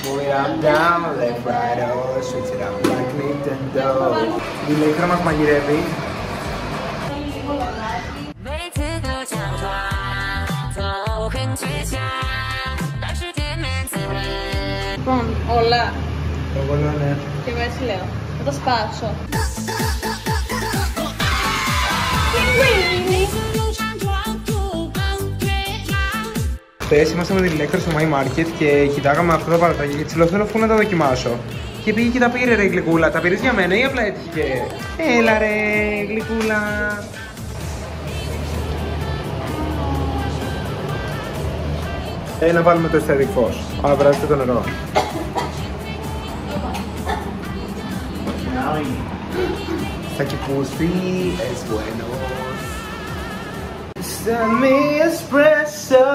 Move it up, down, left, right, oh, switch it up like Nintendo. Η ηλέκτρα μας μαγειρεύει. Λοιπόν, όλα. Εγώ λέω ναι. Και εγώ έτσι λέω. Θα τα σπάσω. Χθες ήμασταν με την ηλέκτρα στο My Market και κοιτάγαμε αυτά τα παραταγή και της λέω θέλω αφού να τα δοκιμάσω. Και πήγε και τα πήρε ρε γλυκούλα. Τα πήρες για μένα ή απλά έτυχε? Έλα ρε γλυκούλα. Να βάλουμε το αισθητικό φως. Α, βράζετε το νερό. Σακιπούσι, es bueno. Send me espresso.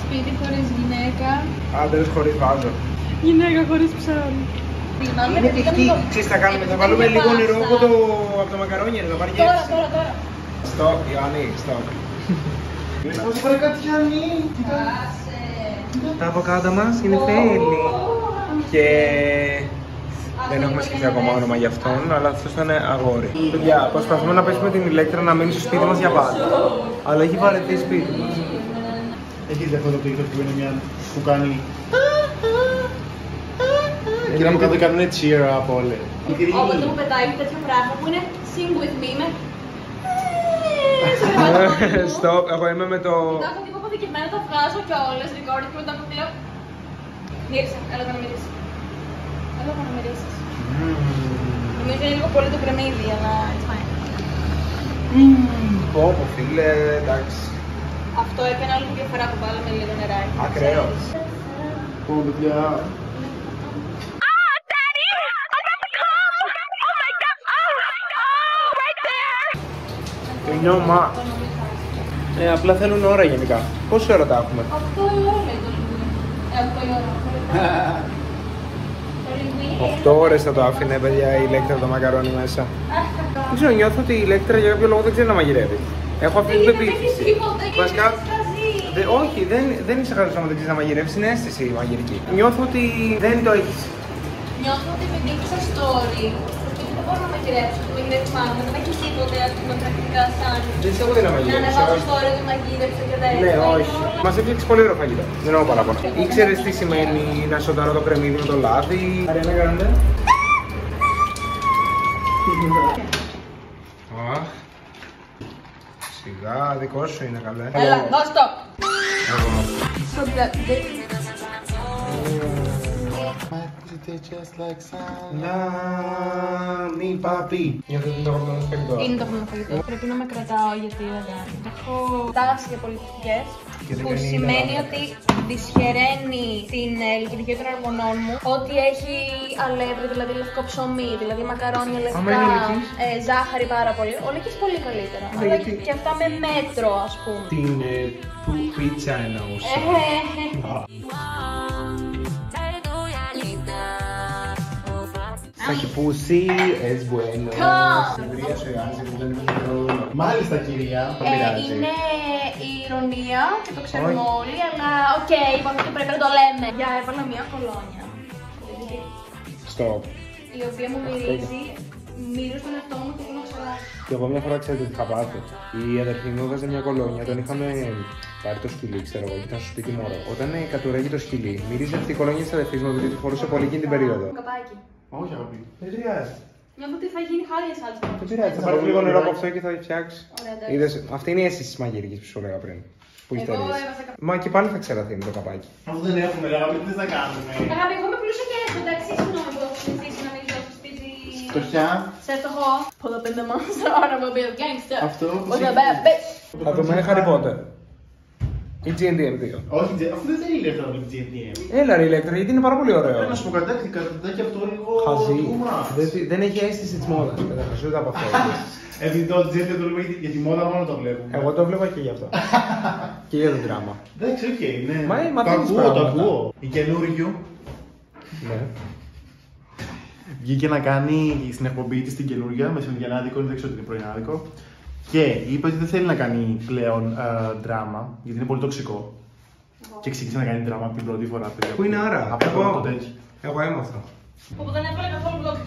Σπίτι χωρίς γυναίκα. Άντρες χωρίς βάζο. Γυναίκα χωρίς ψάρι. Είναι τυχτή. Ξέρεις τι θα κάνουμε, θα βάλουμε λίγο νερό από το μακαρόνι, να πάρει γεύση. Τώρα. Stop, Ιωάννη, stop. Πώς πάρει κάτι Γιάννη. Τα αβοκάντα μας είναι φέλη. Και δεν έχουμε σκεφτεί ακόμα όνομα για αυτόν, αλλά αυτός θα είναι αγόρι. Παιδιά, προσπαθούμε να πέσουμε την ηλέκτρα να μείνει στο σπίτι μας για πάντα. Αλλά έχει βαρεθεί σπίτι μας. Έχεις δει αυτό το TikTok που είναι μια που κάνει και να μου κάνουν cheer up όλοι. Όποτε μου πετάει τέτοιο πράγμα που είναι sing with me με... Stop, εγώ είμαι με το... Κοιτάξω τύπο αποθηκευμένο, τα βγάζω κιόλας, record και μετά από λέω... Μύρισα, έλα να μυρίσεις. Έλα να μυρίσεις. Νομίζω είναι λίγο πολύ το κρεμμύδι, αλλά it's fine. Πω, φίλε, εντάξει. Αυτό έκανε όλη τη διαφορά που βάλαμε λίγο νεράκι. Ακραίο. Πω, παιδιά. Νιώμα. Απλά θέλουν ώρα γενικά. Πόση ώρα τα έχουμε? 8 η ώρα λέει το 8 ώρες θα το άφηνε παιδιά η ηλέκτρα το μακαρόνι μέσα. Δεν ξέρω, νιώθω ότι η ηλέκτρα για κάποιο λόγο δεν ξέρει να μαγειρεύει. Έχω αυτή την πεποίθηση. Βασικά, όχι, δεν είσαι χαζός άμα δεν ξέρεις να μαγειρεύεις, είναι αίσθηση μαγειρική. Νιώθω ότι δεν το έχεις. Νιώθω ότι με δείξα story. Δεν μπορώ να μαγειρέψω, που είναι πάνω, δεν έχει τίποτε ας πούμε πρακτικά σαν... Δεν ξέρω τι να μαγειρέψω. Να ανεβάσω story ότι μαγείρεψα και τα Ναι, όχι. Μας έφτιαξε πολύ ωραίο φαγητό. Δεν έχω παράπονα. Ήξερες τι σημαίνει να σοτάρω το κρεμμύδι με το λάδι? Αριάννα, κάνετε. Αχ. Σιγά, δικό σου είναι καλέ. Έλα, δώσ' το! Εγώ. Να μη παπί. Νιώθω ότι είναι το αγαπημένο σου φαγητό. Είναι το αγαπημένο φαγητό. Πρέπει να με κρατάω γιατί έχω τάση για πολιτικές. Που σημαίνει ότι δυσχεραίνει την λειτουργία των ορμονών μου. Ό,τι έχει αλεύρι, δηλαδή λευκό ψωμί, δηλαδή μακαρόνια λευκά, ζάχαρη πάρα πολύ. Όλα έχεις πολύ καλύτερα. Αλλά και αυτά με μέτρο, ας πούμε. Την πίτσα εννοούσα. Σακιπούσι, es bueno. Συνεδρία σου Ιωάννη, που δεν είναι το... Μάλιστα κυρία, το πειράζει. Είναι η ηρωνία και το ξέρουμε όλοι, αλλά οκ, είπαμε ότι πρέπει να το λέμε. Για έβαλα μια κολόνια. Stop. Η οποία μου μυρίζει, μυρίζω στον εαυτό μου και δεν έχω ξαλάσει. Και εγώ μια φορά ξέρετε τι είχα πάθει. Η αδερφή μου έβγαζε μια κολόνια, τον είχαμε πάρει το σκυλί, ξέρω εγώ, και ήταν στο σπίτι μωρό. Όταν κατουράγει το σκυλί, μυρίζει αυτή η κολόνια της αδερφής μου, γιατί τη φορούσε πολύ εκείνη την περίοδο. Καπάκι. Όχι αγαπητή. Δεν πειράζει. Νιώθω ότι θα γίνει χάλια άλλο. Δεν πειράζει, θα πάρει λίγο νερό από αυτό και θα φτιάξει. Ωραία, Είδες, αυτή είναι η αίσθηση της μαγειρικής που σου έλεγα πριν. Που Εγώ υστερείς. έβαζα καπάκι. Μα και πάλι θα ξεραθεί το καπάκι. Αφού δεν έχουμε, αγαπητή, τι θα κάνουμε. Αγάπη, εγώ είμαι πλούσια και έχω, εντάξει, συγγνώμη που έχω συνηθίσει να μιλήσω στο σπίτι. Φτωχιά. Σε φτωχό. Pull up in the monster on a mobile gangster. Αυτό που Was a bad bitch. Θα δούμε Harry Potter. Ή GNTM 2. Όχι, αυτό δεν θέλει ηλεκτρό με GNTM. Έλα ρε ηλέκτρα, γιατί είναι πάρα πολύ ωραίο. Πρέπει να σου πω κρατάκι αυτό λίγο... Χαζί. too much. Δεν έχει αίσθηση της μόδας. Καταρχάς, ούτε από αυτό. Επειδή το GNTM το λέμε για τη μόδα μόνο το βλέπουμε. Εγώ το βλέπα και γι' αυτό. Και για το δράμα. Εντάξει, οκ, ναι. Μα, Το μαθαίνεις ακούω, το πράγματα. ακούω. Η καινούργιο Ναι. βγήκε να κάνει στην εκπομπή της την καινούργια, μεσημεριανάδικο, δεν ξέρω τι είναι πρωινάδικο. Και είπε ότι δεν θέλει να κάνει πλέον δράμα, γιατί είναι πολύ τοξικό. Και ξεκίνησε να κάνει δράμα από την πρώτη φορά. Πού είναι άρα? Εγώ έμαθα. Όπου δεν έβαλε καθόλου vlog.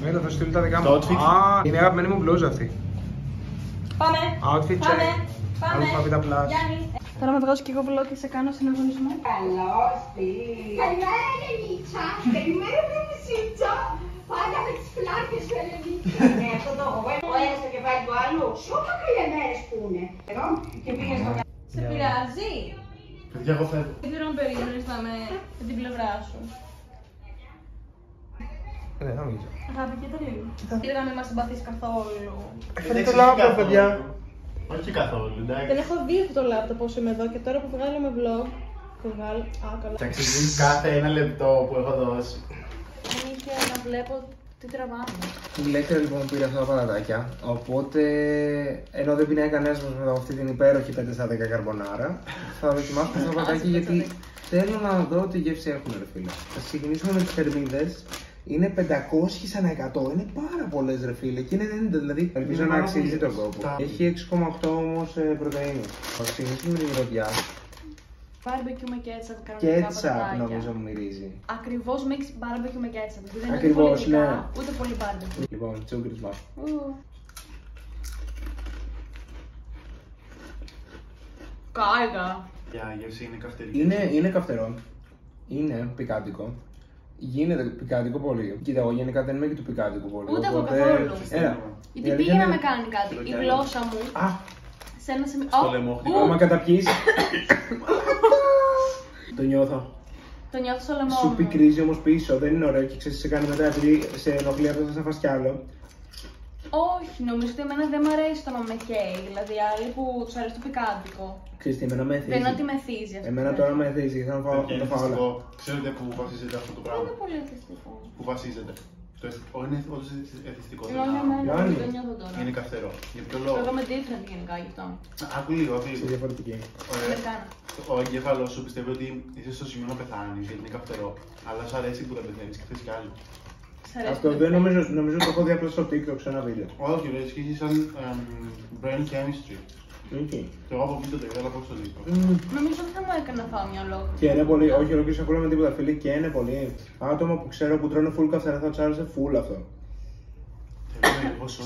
Έλα, θα στείλω τα δικά μου. Είναι η αγαπημένη μου μπλούζα αυτή. Πάμε. Outfit check. Αλφαβήτα Plus. Τώρα με βγάζω και εγώ vlog και σε κάνω συναγωνισμό. Καλώς τι. Καλημέρα Ελενίτσα. Καλημέρα Ελενίτσα. Πάντα με τις φλάκες του Ελενίτσα. Ναι, αυτό το έχω. Ο ένας στο κεφάλι του άλλου. Σούπα καλημέρες που είναι. Εγώ και πήγα στο Σε πειράζει? Παιδιά, εγώ φεύγω. Δεν ξέρω αν περίμενες να είμαι με την πλευρά σου. Ναι, νομίζω. Αγάπη και το λίγο. Κύριε να μην μας συμπαθείς καθόλου. Φέρετε το λάπτοπ, παιδιά. Όχι καθόλου, εντάξει. Δεν έχω δει αυτό το λάπτοπ όσο είμαι εδώ και τώρα που βγάλουμε vlog. Το βγάλω. Α, καλά. Θα ξεκινήσει κάθε ένα λεπτό που έχω δώσει. Δεν είχε να βλέπω τι τραβάμε. Η Λέκτρα λοιπόν πήρε αυτά τα πατατάκια. Οπότε, ενώ δεν πεινάει κανένα μα με αυτή την υπέροχη 5 στα 10 καρμπονάρα, θα δοκιμάσουμε αυτά τα πατατάκια γιατί θέλω να δω τι γεύση έχουν, ρε φίλε. Θα ξεκινήσουμε με τις θερμίδες. Είναι 500 ανά 100, είναι πάρα πολλές ρε φίλε και είναι 90, δηλαδή ελπίζω να αξίζει τον κόπο. Έχει 6,8 όμως πρωτεΐνη. Θα ξεκινήσουμε με την μυρωδιά. Barbecue με ketchup, κανονικά Ketchup νομίζω μου μυρίζει. Ακριβώς mix barbecue με ketchup. Δεν είναι Ακριβώς, ούτε πολύ ναι. πικά, ούτε πολύ barbecue. Λοιπόν, τσούγκρισμα. Κάιγα. Για γεύση είναι καυτερή. Είναι καυτερό. Είναι πικάντικο. Γίνεται πικάντικο πολύ. Κοίτα, εγώ γενικά δεν είμαι και του πικάντικου πολύ. Ούτε εγώ καθόλου. Έλα. Γιατί πήγε να με κάνει κάτι. Η γλώσσα μου. Σε ένα σημείο. Στο λαιμό. Άμα καταπιείς. Το νιώθω. Το νιώθω στο λαιμό Σου μου. πικρίζει όμως πίσω, δεν είναι ωραίο και ξέρεις τι σε κάνει μετά επειδή σε ενοχλεί αυτό θα σε φας κι άλλο. Όχι, νομίζω ότι εμένα δεν μου αρέσει το να με καίει. Δηλαδή, άλλοι που τους αρέσει το πικάντικο. Ξέρεις τι, εμένα με εθίζει. Δεν είναι ότι με εθίζει αυτό. Εμένα τώρα με εθίζει, θέλω να το φάω όλα. Ξέρετε που βασίζεται αυτό το πράγμα? Είναι πολύ εθιστικό. Που βασίζεται. Είναι όντως εθιστικό. Όχι, εμένα Γιάννη. δεν το νιώθω τώρα. Είναι καυτερό. Για ποιο λόγο? Εγώ με different γενικά γι' αυτό. Άκου λίγο, άκου Είσαι λίγο. διαφορετική. Αμερικάνα. Ο εγκέφαλος σου πιστεύει ότι είσαι στο σημείο να πεθάνεις γιατί είναι καυτερό. Αλλά σου αρέσει που δεν πεθαίνεις και θες κι άλλο. Σ' αρέσει Αυτό το δεν πικάντικο. νομίζω το έχω δει απλά στο TikTok σε ένα βίντεο. Όχι, ρε, ισχύει σαν brain chemistry. Okay. Και εγώ από βίντεο το είδα, αλλά πώς το δείχνω. Νομίζω ότι θα μου έκανε να φάω μια ολόκληρη. Και είναι πολύ, όχι ολόκληρη σακούλα με τίποτα φίλοι και είναι πολύ. Άτομα που ξέρω που τρώνε full καυτερά θα τους άρεσε full αυτό.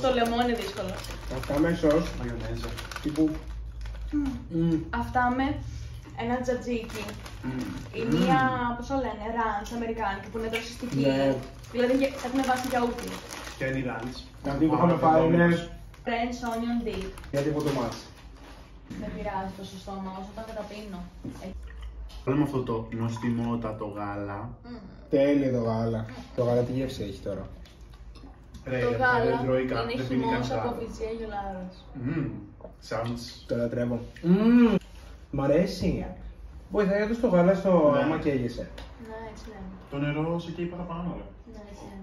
Στο λαιμό είναι δύσκολο. Αυτά με σως, Μαγιονέζα. τύπου. Αυτά με ένα τζατζίκι. Η μία, πώς το λένε, ραντς αμερικάνικη που είναι δροσιστική. Ναι. Δηλαδή έχουν βάσει γιαούρτι. Και είναι η ράντς. Αυτή που είχαμε φάει είναι French onion dip. γιατί από το μάτς. Δεν πειράζει το σωστό μα όσο τα καταπίνω. Όλο με αυτό το νοστιμότατο γάλα. Τέλειο το γάλα. Το γάλα τι γεύση έχει τώρα. Ρε, Το δεν γάλα τρώει είναι δεν πίνει χυμός κανείς από άλλο. βυζιά γιολάρας. Sounds. Το λατρεύω. Μ' αρέσει. Βοηθάει το στο γάλα στο Ναι. άμα καίγεσαι. Ναι, έτσι λένε. Το νερό σε καίει παραπάνω, ρε. Ναι, έτσι λένε.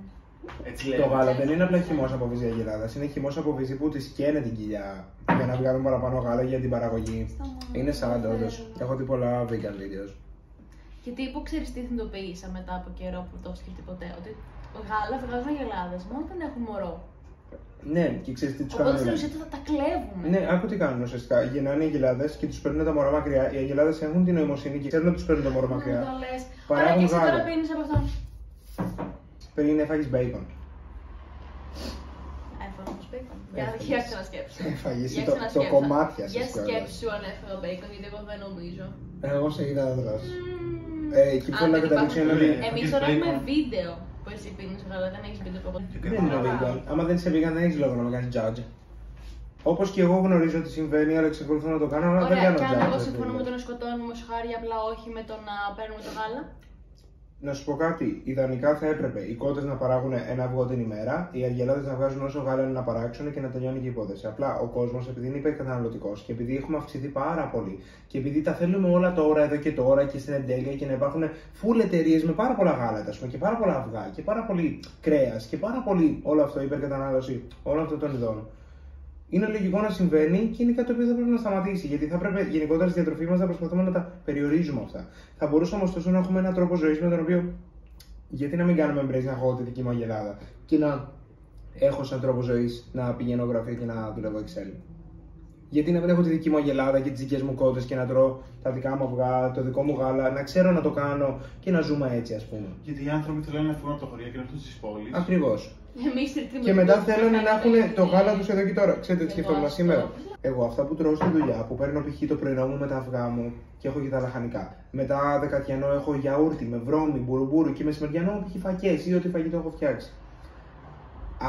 Έτσι Το λέει. γάλα δεν είναι απλά χυμός από βυζιά γελάδας, είναι χυμός από βυζί που τη σκένε την κοιλιά για να βγάλουν παραπάνω γάλα για την παραγωγή. Είναι σαν όντως. Έχω δει πολλά vegan videos. Γιατί που ξέρεις τι συνειδητοποίησα μετά από καιρό που το έχω σκεφτεί ποτέ, ότι γάλα βγάζουν αγελάδες μόνο όταν έχουν μωρό. Ναι, και ξέρεις τι τους Οπότε στην κάνουν. ουσία τα κλέβουμε. Ναι, άκου τι κάνουν ουσιαστικά. Γεννάνε οι αγελάδες και τους παίρνουν τα μωρά μακριά. Οι αγελάδες έχουν την νοημοσύνη και ξέρουν ότι τους παίρνουν τα μωρά Να μακριά. το λες. Παράγουν Άρα και εσύ γάλα. τώρα πίνεις από αυτό. Πριν έφαγες bacon. Έφαγα όμως bacon. Έφαγες. Για ξανασκέψου. Έφαγες Για το ξανασκέψου. κομμάτια Για σας κιόλας. σκέψου αν έφαγα bacon, γιατί εγώ δεν νομίζω. Εγώ σε είδα να δρας. Εκεί που θέλω να δεν καταλήξω είναι υπάρχουν. ότι Εμείς τώρα έχουμε βίντεο που εσύ πίνεις γάλα, δεν έχεις βίντεο από δεν είναι vegan. Άμα δεν είσαι vegan δεν έχεις λόγο να με κάνεις judge. Όπως και εγώ γνωρίζω ότι συμβαίνει, αλλά εξακολουθώ να το κάνω, αλλά δεν Ωραία, κάνω και αν εγώ judge. συμφωνώ με το να σκοτώνουμε ως χάρη, απλά όχι με το να παίρνουμε το γάλα. Να σου πω κάτι, ιδανικά θα έπρεπε οι κότες να παράγουν ένα αυγό την ημέρα, οι αγελάδες να βγάζουν όσο γάλα είναι να παράξουν και να τελειώνει και η υπόθεση. Απλά ο κόσμος, επειδή είναι υπερκαταναλωτικός και επειδή έχουμε αυξηθεί πάρα πολύ και επειδή τα θέλουμε όλα τώρα, εδώ και τώρα και στην εντέλεια και να υπάρχουν full εταιρείες με πάρα πολλά γάλατα, ας πούμε, και πάρα πολλά αυγά και πάρα πολύ κρέας και πάρα πολύ όλο αυτό, υπερκατανάλωση όλων αυτών των ειδών. Είναι λογικό να συμβαίνει και είναι κάτι το οποίο θα πρέπει να σταματήσει. Γιατί θα πρέπει γενικότερα στη διατροφή μας να προσπαθούμε να τα περιορίζουμε αυτά. Θα μπορούσαμε ωστόσο να έχουμε έναν τρόπο ζωής με τον οποίο. Γιατί να μην κάνουμε embrace να έχω τη δική μου αγελάδα και να έχω σαν τρόπο ζωής να πηγαίνω γραφείο και να δουλεύω Excel. Γιατί να μην έχω τη δική μου αγελάδα και τις δικές μου κότες και να τρώω τα δικά μου αυγά, το δικό μου γάλα, να ξέρω να το κάνω και να ζούμε έτσι, ας πούμε. Γιατί οι άνθρωποι θέλουν να φύγουν από το χωριό και να έρθουν στις πόλεις. Ακριβώς. Εμείς Και μετά θέλουν να έχουν το γάλα τους εδώ και τώρα. Ξέρετε τι σκεφτόμουν σήμερα? Εγώ αυτά που τρώω στη δουλειά, που παίρνω π.χ. το πρωινό μου με τα αυγά μου και έχω και τα λαχανικά. Μετά δεκατιανό έχω γιαούρτι με βρώμη, μπουρμπούρου και μεσημεριανό μου π.χ. φακές ή ό,τι φαγητό έχω φτιάξει.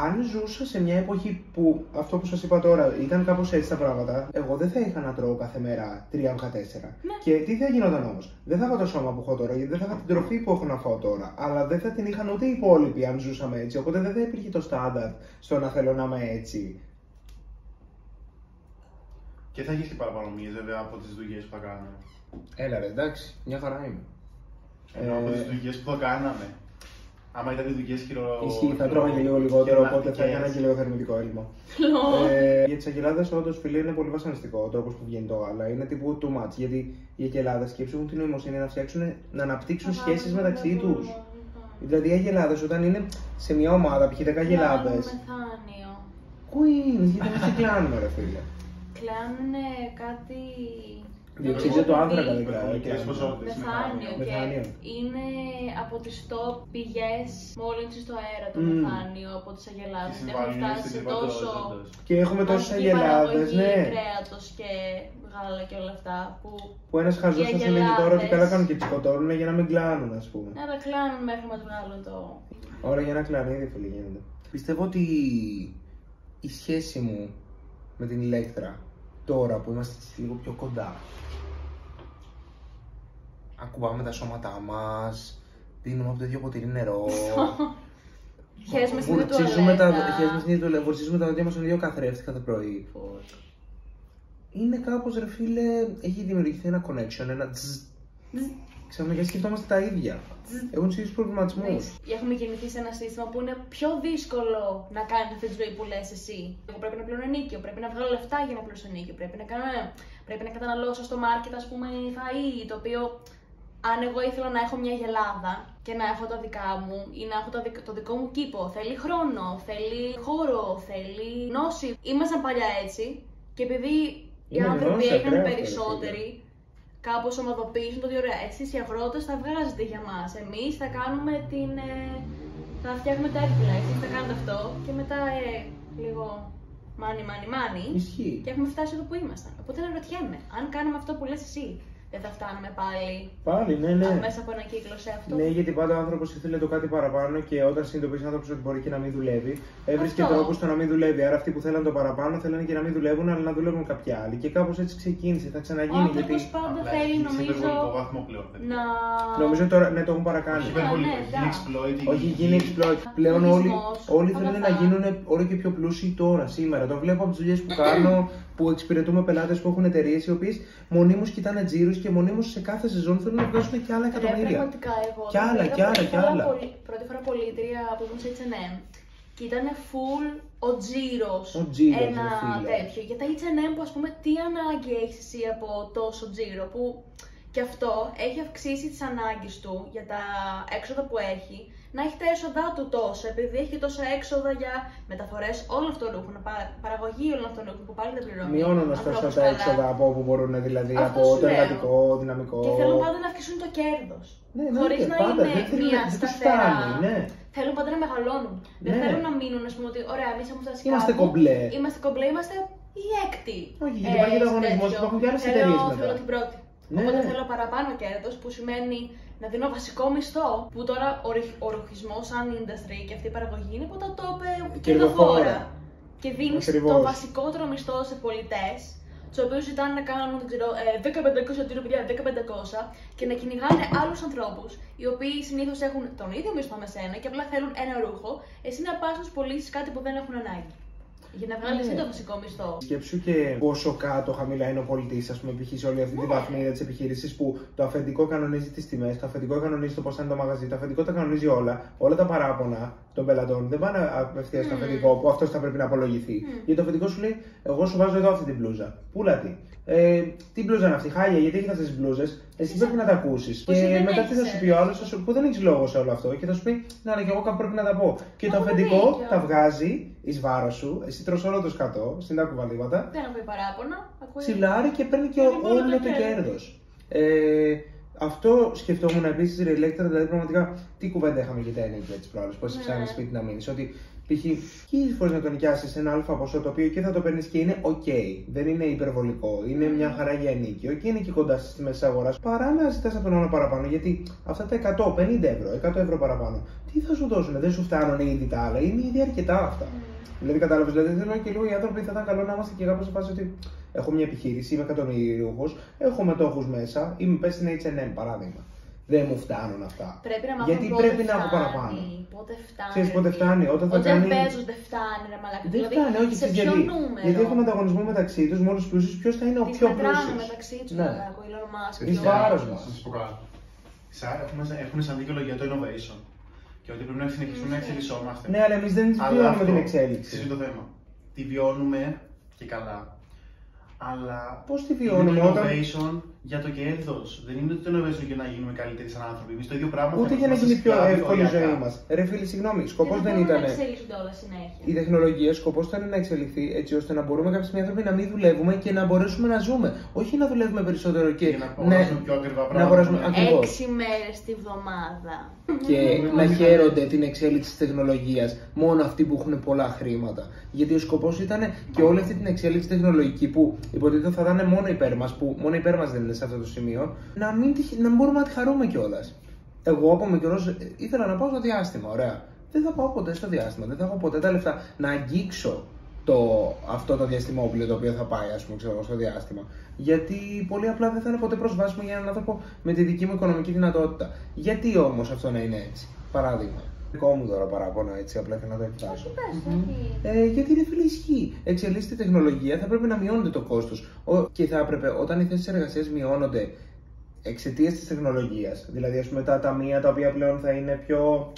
Αν ζούσα σε μια εποχή που αυτό που σας είπα τώρα ήταν κάπως έτσι τα πράγματα, εγώ δεν θα είχα να τρώω κάθε μέρα 3-4. Ναι. Και τι θα γινόταν όμως? Δεν θα είχα το σώμα που έχω τώρα, γιατί δεν θα είχα την τροφή που έχω να φάω τώρα. Αλλά δεν θα την είχαν ούτε οι υπόλοιποι αν ζούσαμε έτσι. Οπότε δεν θα υπήρχε το στάνταρ στο να θέλω να είμαι έτσι. Και θα έχεις και παραπανομίες βέβαια από τις δουλειές που θα κάναμε. Έλα ρε, εντάξει, μια χαρά είμαι. Ενώ από τις δουλειές που θα κάναμε. Άμα ήταν οι δουλειές Ισχύει, θα τρώγα και λίγο λιγότερο, οπότε θα έκανα και λίγο θερμιτικό έλλειμμα. Για τις αγελάδες, όντως φίλε, είναι πολύ βασανιστικό ο τρόπος που βγαίνει το γάλα. Είναι τύπου too much. Γιατί οι αγελάδες σκέψου έχουν την νοημοσύνη να αναπτύξουν σχέσεις μεταξύ τους. Δηλαδή οι αγελάδες όταν είναι σε μια ομάδα, π.χ. 10 αγελάδες. Queens, γιατί εμείς τι κλάνουμε, ρε φίλε. Κλάνουνε κάτι. Διοξείδιο του άνθρακα δεν κλάνουν. Μεθάνιο. Και είναι από τις top πηγές μόλυνσης στο αέρα το μεθάνιο από τις αγελάδες. Έχουν φτάσει σε τόσο. Και έχουμε τόσες αγελάδες, ναι. Κρέατος και γάλα και όλα αυτά. Που ένας χαζός θα σου λέγει τώρα ότι καλά κάνουν και τις σκοτώνουν για να μην κλάνουν, ας πούμε. Να τα κλάνουν μέχρι να βγάλουν το. Ωραία, για να κλάνουν, ήδη φίλοι γίνεται. Πιστεύω ότι η σχέση μου με την Ηλέκτρα τώρα που είμαστε λίγο πιο κοντά, ακουμπάμε τα σώματά μας, πίνουμε από το ίδιο ποτήρι νερό, βουρτσίζουμε τα δόντια μας στον ίδιο καθρέφτη κάθε πρωί. Είναι κάπως ρε φίλε, έχει δημιουργηθεί ένα connection, ένα ξαφνικά σκεφτόμαστε τα ίδια. Έχουν τους ίδιους προβληματισμούς. Έχουμε γεννηθεί σε ένα σύστημα που είναι πιο δύσκολο να κάνει αυτή τη ζωή που λες εσύ. Εγώ πρέπει να πληρώνω ενίκιο, πρέπει να βγάλω λεφτά για να πληρώσω ενίκιο, πρέπει να καταναλώσω στο μάρκετ, ας πούμε, φαΐ, το οποίο αν εγώ ήθελα να έχω μια γελάδα και να έχω τα δικά μου ή να έχω το δικό μου κήπο, θέλει χρόνο, θέλει χώρο, θέλει γνώση. Ήμασταν παλιά έτσι και επειδή οι άνθρωποι έγιναν περισσότεροι, κάπως ομαδοποίησαν το ότι ωραία, εσείς οι αγρότες θα βγάζετε για μας, εμείς θα κάνουμε θα φτιάχνουμε τα έρκυλα, εσείς θα κάνετε αυτό και μετά λίγο μάνι. Ισχύει. Και έχουμε φτάσει εδώ που ήμασταν. Οπότε αναρωτιέμαι, αν κάνουμε αυτό που λες εσύ, δεν θα φτάνουμε πάλι. Πάλι, ναι. Μέσα από ένα κύκλο σε αυτό. Ναι, γιατί πάντα ο άνθρωπος ήθελε το κάτι παραπάνω και όταν συνειδητοποιήσει ο άνθρωπος ότι μπορεί και να μην δουλεύει, έβρισκε τρόπους στο να μην δουλεύει. Άρα αυτοί που θέλαν το παραπάνω θέλανε και να μην δουλεύουν, αλλά να δουλεύουν κάποιοι άλλοι. Και κάπως έτσι ξεκίνησε, θα ξαναγίνει. Ο άνθρωπος πάντα θέλει, νομίζω. Νομίζω τώρα ναι, το έχουν παρακάνει. Όχι, γίνει exploit. Πλέον όλοι θέλουν να γίνουν όλο και πιο πλούσιοι τώρα, σήμερα. Το βλέπω από τις δουλειές που κάνω, που εξυπηρετούμε πελάτες που έχουν εταιρείες οι οποίες μονίμως κοιτάνε τζίρους και μονίμως σε κάθε σεζόν θέλουν να βγάζουν και άλλα εκατομμύρια. Πραγματικά εγώ. Κι άλλα. Πρώτη φορά πολίτρια που ήμουν σε H&M και ήταν full ο τζίρος. Ένα τέτοιο. Για τα H&M που ας πούμε τι ανάγκη έχεις εσύ από τόσο τζίρο που και αυτό έχει αυξήσει τις ανάγκες του για τα έξοδα που έχει. Να έχει τα έσοδά του τόσο, επειδή έχει τόσα έξοδα για μεταφορές όλων αυτών των ρούχων, παραγωγή όλων αυτών των ρούχων που πάλι δεν πληρώνουν. Μειώνουν ωστόσο τα έξοδα από όπου μπορούν, δηλαδή από το εργατικό, δυναμικό. Και θέλουν πάντα να αυξήσουν το κέρδος. Ναι, χωρίς να πάντα, είναι μια σταθερά. Ναι. Θέλουν πάντα να μεγαλώνουν. Ναι. Δεν θέλουν να μείνουν, ας πούμε, ότι ωραία, εμείς έχουμε φτάσει κάπου. Είμαστε κομπλέ. Είμαστε η έκτη. Όχι, γιατί υπάρχει ανταγωνισμός, υπάρχουν και άλλες εταιρείες μετά. Θέλω την πρώτη. Ναι. Οπότε θέλω παραπάνω κέρδος, που σημαίνει να δίνω βασικό μισθό. Που τώρα ο ρουχισμός σαν industry και αυτή η παραγωγή είναι από τα top κερδοφόρα. Και δίνεις το βασικότερο μισθό σε πολιτές, τους οποίους ζητάνε να κάνουν 1500 τύρο, παιδιά, 1500 και να κυνηγάνε άλλους ανθρώπους, οι οποίοι συνήθως έχουν τον ίδιο μισθό με σένα και απλά θέλουν ένα ρούχο, εσύ να πας να τους πωλήσεις κάτι που δεν έχουν ανάγκη. Για να βγάλει το βασικό μισθό. Σκέψου και πόσο κάτω χαμηλά είναι ο πολιτής, ας πούμε, π.χ. σε όλη αυτή τη βαθμίδα της επιχείρησης που το αφεντικό κανονίζει τις τιμές, το αφεντικό κανονίζει το πώς θα είναι το μαγαζί, το αφεντικό τα κανονίζει όλα. Όλα τα παράπονα των πελατών. Δεν πάνε απευθείας στο αφεντικό που αυτός θα πρέπει να απολογηθεί. Γιατί το αφεντικό σου λέει: εγώ σου βάζω εδώ αυτή την μπλούζα. Πούλα τη. Τι μπλούζα είναι αυτή, χάλια, γιατί έχετε αυτές τις μπλούζες. Εσύ πρέπει να τα ακούσεις. Και μετά τι θα σου πει ο άλλος, που δεν έχει λόγο σε όλο αυτό. Και θα σου πει: να, αλλά και εγώ κάπου πρέπει να τα πω. Και το αφεντικό τα βγάζει εις βάρος σου, εσύ τρως όλο το σκατό, στην τα κουβαλήματα. Δεν ακούει παράπονα. Τσιλάρει και παίρνει και όλο το κέρδος. Αυτό σκεφτόμουν επίσης Relector, δηλαδή πραγματικά τι κουβέντα είχαμε για τα ενίκια της προάλλης, πώς ψάχνεις σπίτι να μείνεις. Ότι π.χ. χίλιες φορές να το νοικιάσεις ένα αλφα ποσό το οποίο και θα το παίρνεις και είναι ok, δεν είναι υπερβολικό, είναι μια χαρά για ενίκιο και είναι και κοντά στις τιμές της αγοράς, παρά να ζητάς από τον άλλο παραπάνω. Γιατί αυτά τα 150 ευρώ, 100 ευρώ παραπάνω, τι θα σου δώσουν, δεν σου φτάνουν ήδη τα άλλα, είναι ήδη αρκετά αυτά. Δηλαδή, κατάλαβες, δηλαδή θέλω και λίγο οι άνθρωποι θα ήταν καλό να είμαστε και κάπως σε φάση ότι έχω μια επιχείρηση, είμαι εκατομμυριούχος, έχω μετόχους μέσα, είμαι πες στην H&M παράδειγμα. Δεν μου φτάνουν αυτά. Πρέπει να μάθω γιατί πρέπει να έχω παραπάνω. Πότε φτάνει. Ξέρεις πότε φτάνει, όταν θα κάνει. Όταν παίζουν δεν φτάνει, ρε μαλάκα. Δεν φτάνει, όχι σε ποιο νούμερο. Γιατί έχουν ανταγωνισμό μεταξύ τους, με όλους τους πλούσιους, ποιος θα είναι ο πιο πλούσιος. Μεταξύ τους, ναι. Ο Elon Musk. Εις βάρος μας. Να σας πω κάτι. Έχουν σαν δικαιολογία το innovation. Και ότι πρέπει να συνεχίσουμε να εξελισσόμαστε. Ναι, αλλά εμείς δεν βιώνουμε την εξέλιξη. Αυτό είναι το θέμα. Τη βιώνουμε και καλά. Αλλά πώς τη βιώνουμε το όταν. Innovation για το κέρδος. Δεν είναι το innovation για να γίνουμε καλύτεροι σαν άνθρωποι. Εμείς το ίδιο πράγμα. Ούτε για να γίνει πιο εύκολη η ζωή μας. Ρε φίλοι, συγγνώμη, σκοπός δεν ήταν. Να εξελίσσονται όλα συνέχεια. Η τεχνολογία σκοπός ήταν να εξελιχθεί έτσι ώστε να μπορούμε κάποιοι άνθρωποι να μην δουλεύουμε και να μπορέσουμε να ζούμε. Όχι να δουλεύουμε περισσότερο και να αγοράσουμε πιο ακριβά πράγματα. Να αγοράσουμε ακριβώς. 6 μέρες τη βδομάδα. Και να χαίρονται την εξέλιξη της τεχνολογίας μόνο αυτοί που έχουν πολλά χρήματα. Γιατί ο σκοπός ήταν και όλη αυτή την εξέλιξη τεχνολογική που υποτίθεται θα ήταν μόνο υπέρ μας, που μόνο υπέρ μας δεν είναι σε αυτό το σημείο, να μπορούμε να τη χαρούμε κιόλας. Εγώ από μικρός ήθελα να πάω στο διάστημα, ωραία. Δεν θα πάω ποτέ στο διάστημα, δεν θα έχω ποτέ τα λεφτά να αγγίξω αυτό το διαστημόπλαιο το οποίο θα πάει, ας πούμε, ξέρω, στο διάστημα. Γιατί πολύ απλά δεν θα είναι ποτέ προσβάσιμο για έναν άνθρωπο με τη δική μου οικονομική δυνατότητα. Γιατί όμως αυτό να είναι έτσι, παράδειγμα. Δικό μου τώρα παράπονο έτσι, απλά και να το εκφράσω. Γιατί είναι φίλοι ισχύει. Εξελίσσεται η τεχνολογία, θα πρέπει να μειώνεται το κόστος. Και θα έπρεπε όταν οι θέσεις εργασίας μειώνονται εξαιτίας της τεχνολογίας, δηλαδή ας πούμε τα ταμεία τα οποία πλέον θα είναι πιο.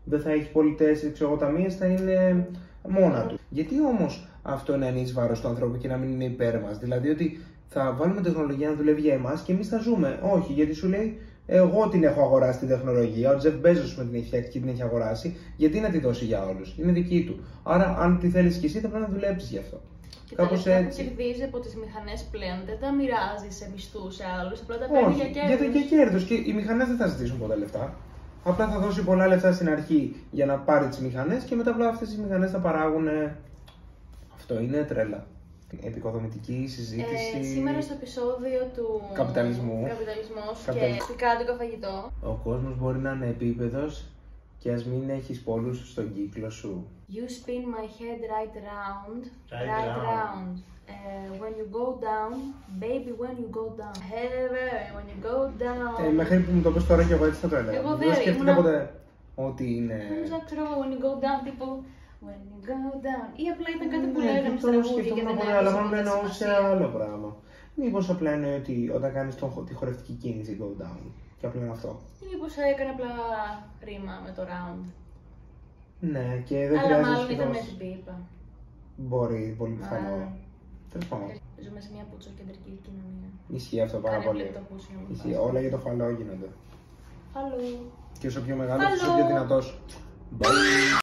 Δεν θα έχει πολιτές εξωγοταμίες, θα είναι μόνα του. Γιατί όμως αυτό να είναι εις βάρος του ανθρώπου και να μην είναι υπέρ μας? Δηλαδή ότι θα βάλουμε τεχνολογία να δουλεύει για εμάς και εμείς θα ζούμε. Όχι, γιατί σου λέει. Εγώ την έχω αγοράσει την τεχνολογία, ο Τζεφ Μπέζος με την έχει φτιάξει και την έχει αγοράσει, γιατί να τη δώσει για όλους, είναι δική του. Άρα, αν τη θέλεις και εσύ, θα πρέπει να δουλέψεις γι' αυτό. Και κάπως τα λεφτά που κερδίζει από τις μηχανές πλέον δεν τα μοιράζει σε μισθούς σε άλλους, απλά τα παίρνει για κέρδος. Γιατί για κέρδος και οι μηχανές δεν θα ζητήσουν ποτέ λεφτά. Απλά θα δώσει πολλά λεφτά στην αρχή για να πάρει τις μηχανές και μετά απλά αυτές οι μηχανές θα παράγουν. Αυτό είναι τρέλα. Επικοδομητική συζήτηση. Σήμερα στο επεισόδιο του καπιταλισμού και φρικάντικο φαγητό. Ο κόσμος μπορεί να είναι επίπεδος και ας μην έχεις πολλούς στον κύκλο σου. You spin my head right round. When you go down, baby, when you go down. When you go down. Μέχρι που μου το πες τώρα και εγώ έτσι θα το έλεγα. Δεν σκέφτηκα ποτέ ότι είναι. Νομίζω, ξέρω, when you go down, τύπου. When you go down. Ή απλά ήταν κάτι που λέγαμε στα τραγούδια και δεν αλλά μάλλον εννοούσε άλλο πράγμα. Μήπως απλά είναι ότι όταν κάνεις τη χορευτική κίνηση go down. Και απλά είναι αυτό. Ή μήπως έκανε απλά ρήμα με το round. Ναι, και δεν αλλά χρειάζεται. Μάλλον ήταν με την πίπα. Μπορεί, πολύ πιθανό. Τέλος πάντων. Ζούμε σε μια πουτσοκεντρική κοινωνία. Ισχύει αυτό πάρα πολύ. Ισχύει. Όλα για το φαλό γίνονται. Φαλό. Και όσο πιο μεγάλος, όσο πιο δυνατός. Bye.